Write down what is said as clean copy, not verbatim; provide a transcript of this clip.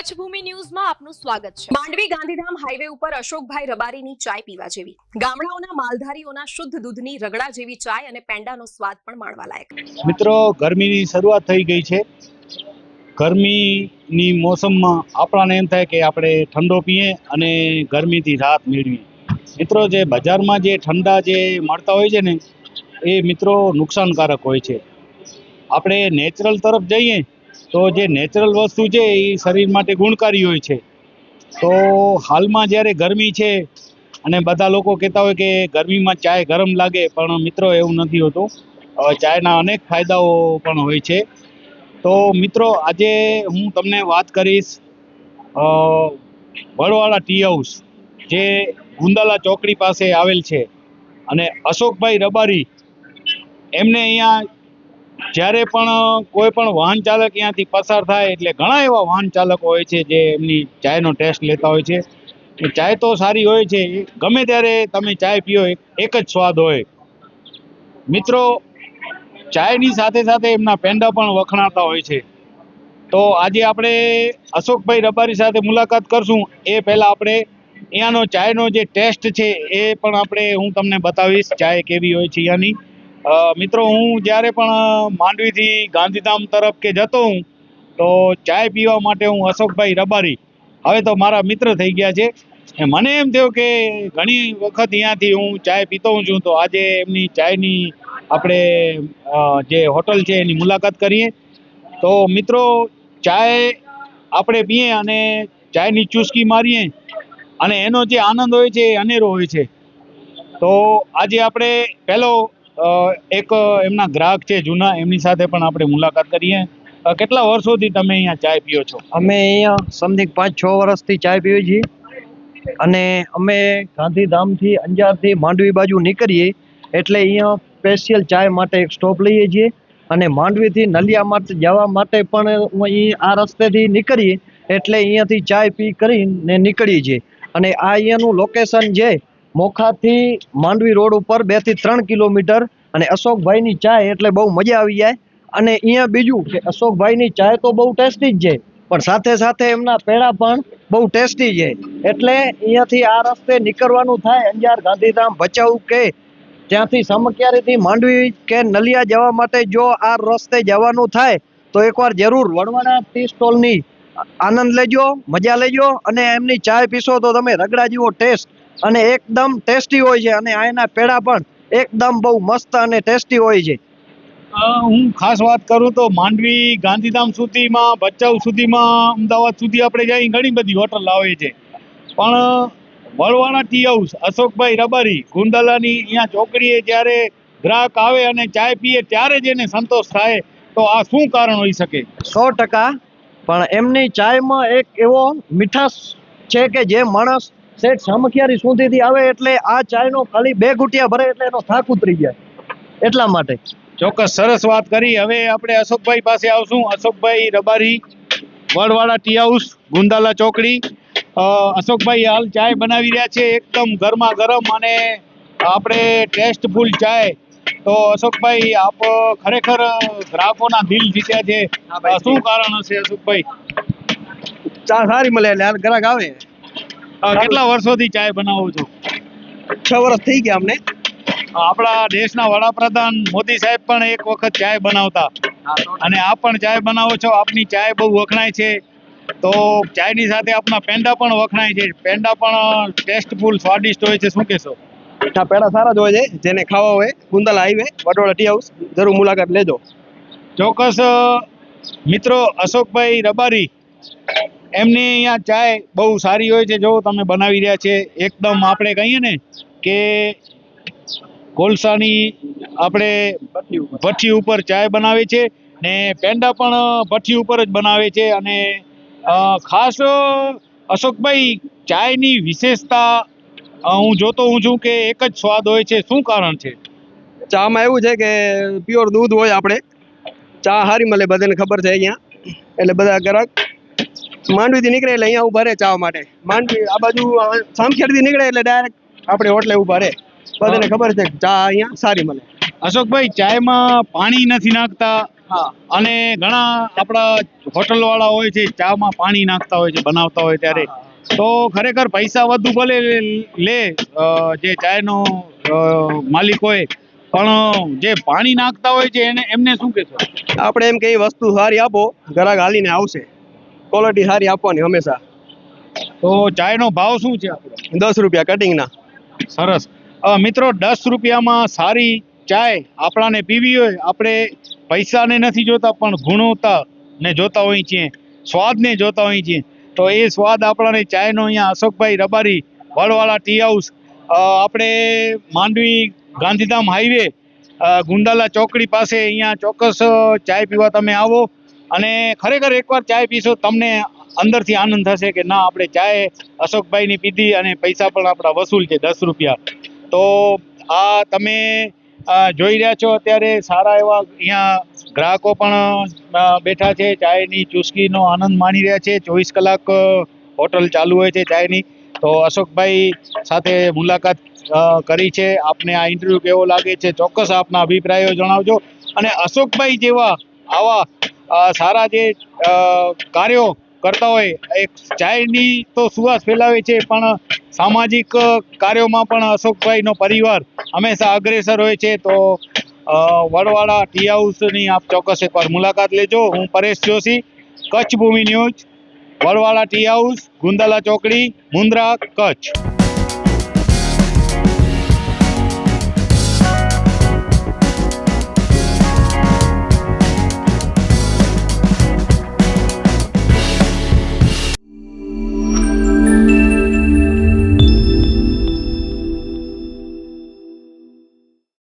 કચ્છ ભૂમિ ન્યૂઝમાં આપનું સ્વાગત છે। માંડવી ગાંધીધામ હાઈવે ઉપર અશોકભાઈ રબારીની ચાય પીવા જેવી, ગામડાઓના માલધારીઓના શુદ્ધ દૂધની રગડા જેવી ચાય અને પેંડાનો સ્વાદ પણ માણવા લાયક। મિત્રો, ગરમીની શરૂઆત થઈ ગઈ છે। ગરમીની મોસમમાં આપણને એમ થાય કે આપણે ઠંડો પીએ અને ગરમીથી રાહત મેળવીએ। મિત્રો, જે બજારમાં જે ઠંડા જે મળતા હોય છે ને, એ મિત્રો નુકસાનકારક હોય છે। આપણે નેચરલ તરફ જઈએ તો જે નેચરલ વસ્તુ છે એ શરીર માટે ગુણકારી હોય છે। તો હાલમાં જ્યારે ગરમી છે અને બધા લોકો કહેતા હોય કે ગરમીમાં ચાય ગરમ લાગે, પણ મિત્રો એવું નથી હોતું। ચાયના અનેક ફાયદાઓ પણ હોય છે। તો મિત્રો, આજે હું તમને વાત કરીશ વડવાળા ટી હાઉસ, જે ગુંદાલા ચોકડી પાસે આવેલ છે, અને અશોકભાઈ રબારી એમને અહીંયા જ્યારે પણ કોઈ પણ વાહન ચાલક અહીંયાથી પસાર થાય એટલે ઘણા એવા વાહન ચાલકો હોય છે જે એમની ચાયનો ટેસ્ટ લેતા હોય છે। ચાય તો સારી હોય છે, ગમે ત્યારે તમે ચાય પીઓ એક જ સ્વાદ હોય। મિત્રો, ચાયની સાથે સાથે એમના પેંડા પણ વખણાતા હોય છે। તો આજે આપણે અશોકભાઈ રબારી સાથે મુલાકાત કરશું। એ પહેલાં આપણે અહીંયાનો ચાયનો જે ટેસ્ટ છે એ પણ હું તમને બતાવીશ, ચાય કેવી હોય છે અહીંયાની। મિત્રો, હું જ્યારે પણ માંડવીથી ગાંધીધામ તરફ કે જતો હું તો ચાય પીવા માટે હું અશોકભાઈ રબારી હવે તો મારા મિત્ર થઈ ગયા છે। મને એમ થયું કે ઘણી વખત અહીંયાથી હું ચાય પીતો હું છું, તો આજે એમની ચાયની આપણે જે હોટલ છે એની મુલાકાત કરીએ। તો મિત્રો, ચાય આપણે પીએ અને ચાયની ચૂસકી મારીએ અને એનો જે આનંદ હોય છે એ અનેરો હોય છે। તો આજે આપણે પહેલો એક એમના ગ્રાહક છે જૂના, એમની સાથે પણ આપણે મુલાકાત કરીએ। કેટલા વર્ષોથી તમે અહીંયા ચાય પીઓ છો? અમે અહીંયા સમથિંગ 5-6 વર્ષથી ચાય પીએ છીએ, અને અમે ગાંધીધામથી અંજારથી માંડવી બાજુ નીકળીએ એટલે અહીંયા સ્પેશિયલ ચાય માટે એક સ્ટોપ લઈએ છીએ, અને માંડવીથી નલિયા માટે જવા માટે પણ અહીં આ રસ્તેથી નીકળીએ એટલે અહીંયાથી ચાય પી કરીને નીકળીએ છીએ। અને આ અહીંયાનું લોકેશન છે મોખાથી માંડવી રોડ ઉપર 2 થી 3 કિલોમીટર, અને અશોકભાઈની ચાય એટલે બહુ મજા આવી જાય। અને અહીંયા બીજું કે અશોકભાઈની ચાય તો બહુ ટેસ્ટી જ છે, પણ સાથે સાથે એમના પેડા પણ બહુ ટેસ્ટી છે। એટલે અહીંયાથી આ રસ્તે નીકળવાનું થાય અંજાર, ગાંધીધામ, ભચાઉ કે ત્યાંથી સામખિયારીથી માંડવી કે નલિયા જવા માટે જો આ રસ્તે જવાનું થાય તો એકવાર જરૂર વડવાળા ટી સ્ટોલની આનંદ લેજો, મજા લેજો, અને એમની ચાય પીશો તો તમે રગડા જેવો ટેસ્ટ અને એકદમ ટેસ્ટી હોય છે, અને આના પેડા પણ એકદમ બહુ મસ્ત અને ટેસ્ટી હોય છે। હું ખાસ વાત કરું તો માંડવી ગાંધીધામ સુધીમાં, ભચાઉ સુધીમાં, અમદાવાદ સુધી આપણે જઈ ઘણી બધી હોટલ આવે છે, પણ વડવાળા ટી હાઉસ અશોકભાઈ રબારી ગુંદાલાની અહીંયા ચોકડીએ જ્યારે ગ્રાહક આવે અને ચાય પીએ ત્યારે જ એને સંતોષ થાય, તો આ શું કારણ હોઈ શકે? 100%, પણ એમની ચાયમાં એક એવો મીઠાશ છે કે જે માણસ શેઠ સામખિયારી સુધીથી આવે એટલે આ ચાયનો ખાલી 2 ઘૂંટિયા ભરે એટલે એનો થાક ઉતરી જાય, એટલા માટે। ચોક્કસ, સરસ વાત કરી। હવે આપણે અશોકભાઈ પાસે આવશું। અશોકભાઈ રબારી, વડવાળા ટી હાઉસ, ગુંદાલા ચોકડી। અશોકભાઈ હાલ ચાય બનાવી રહ્યા છે, એકદમ ગરમા ગરમ અને આપણે ટેસ્ટફુલ ચાય। તો અશોકભાઈ, આપ ખરેખર ગ્રાહકોના દિલ જીત્યા છે, શું કારણ હશે અશોકભાઈ? ચા સારી મળે એટલે ગ્રાહક આવે। કેટલા વર્ષોથી ચાય બનાવો છો? 6 વર્ષ થઈ ગયા અમને। આપણા દેશના વડાપ્રધાન મોદી સાહેબ પણ એક વખત ચાય બનાવતા, અને આપ પણ ચાય બનાવો છો। આપની ચાય બહુ વખણાય છે, તો ચાયની સાથે આપના પેંડા પણ વખણાય છે। પેંડા પણ ટેસ્ટફુલ, સ્વાદિષ્ટ હોય છે, શું કહેશો? મીઠા પેડા સારા જ હોય છે, જેને ખાવા હોય Gundala highway Vadwala T house જરૂર મુલાકાત લેજો। ચોક્કસ મિત્રો, અશોકભાઈ રબારી એમની અહીંયા ચાય બહુ સારી હોય છે, જો તમે બનાવી રહ્યા છે એકદમ આપણે કહીએ ને કે કોલસાની આપણે ભઠ્ઠી ઉપર ચાય બનાવે છે, ને પેંડા પણ ભઠ્ઠી ઉપર જ બનાવે છે। અને ખાસ અશોકભાઈ, ચાયની વિશેષતા હું જોતો હું છું કે એક જ સ્વાદ હોય છે, શું કારણ છે? ચામાં એવું છે કે પ્યોર દૂધ હોય, આપણે ચા સારી મળે, બધાને ખબર છે અહીંયા, એટલે બધા ગ્રાહક માંડવીથી નીકળે એટલે અહીંયા ઉભા રહે ચા માટે। માંડવી આ બાજુ સામખિયારીથી નીકળે એટલે ડાયરેક્ટ આપણે હોટલે ઉભા રહે, બધાને ખબર છે ચા અહીંયા સારી મળે। અશોકભાઈ, ચાયમાં પાણી નથી નાખતા, અને ઘણા આપણા હોટલ વાળા હોય છે ચામાં પાણી નાખતા હોય છે બનાવતા હોય ત્યારે, તો ખરેખર પૈસા વધુ ભલે લે જે ચાયનો માલિક હોય, પણ જે પાણી નાખતા હોય છે એમને શું કહેશો? આપણે એમ કે વસ્તુ સારી આપો, ગ્રાહક હાલીને આવશે. ક્વોલિટી સારી આપવાની હંમેશા. તો ચાયનો ભાવ શું છે આપણો? 10 રૂપિયા કટિંગના. સરસ. મિત્રો 10 રૂપિયામાં સારી ચાય આપણાને પીવી હોય, આપણે પૈસાને નથી જોતા પણ ગુણવત્તાને જોતા હોઈએ છીએ, સ્વાદને જોતા હોઈએ છીએ. તો એ સ્વાદ આપણાને ચાયનો અહીંયા અશોકભાઈ રબારી વડવાળા ટી હાઉસ, આપણે માંડવી ગાંધીધામ હાઈવે ગુંદાલા ચોકડી પાસે અહીંયા ચોક્કસ ચાય પીવા તમે આવો અને ખરેખર એકવાર ચાય પીશો તમને અંદરથી આનંદ થશે કે ના, આપણે ચાય અશોકભાઈની પીધી અને પૈસા પણ આપણા વસૂલ છે 10 રૂપિયા. તો આ તમે જોઈ રહ્યા છો અત્યારે સારા એવા અહીંયા ગ્રાહકો પણ બેઠા છે, ચાયની ચુસ્કીનો આનંદ માણી રહ્યા છે. 24 કલાક હોટલ ચાલુ હોય છે ચાયની. તો અશોકભાઈ સાથે મુલાકાત કરી છે. આપને આ ઇન્ટરવ્યૂ કેવો લાગે છે ચોક્કસ આપના અભિપ્રાયો જણાવજો. અને અશોકભાઈ જેવા આવા સારા જે કાર્યો કરતા હોય, એક ચાયની તો સુવાસ ફેલાવે છે પણ સામાજિક કાર્યોમાં પણ અશોકભાઈનો પરિવાર હંમેશા અગ્રેસર હોય છે. તો વડવાળા ટી હાઉસની આપ ચોક્કસ એકવાર મુલાકાત લેજો. હું પરેશ જોશી, કચ્છ ભૂમિ news, Vadwala T house, Gundala ચોકડી, મુન્દ્રા, કચ્છ.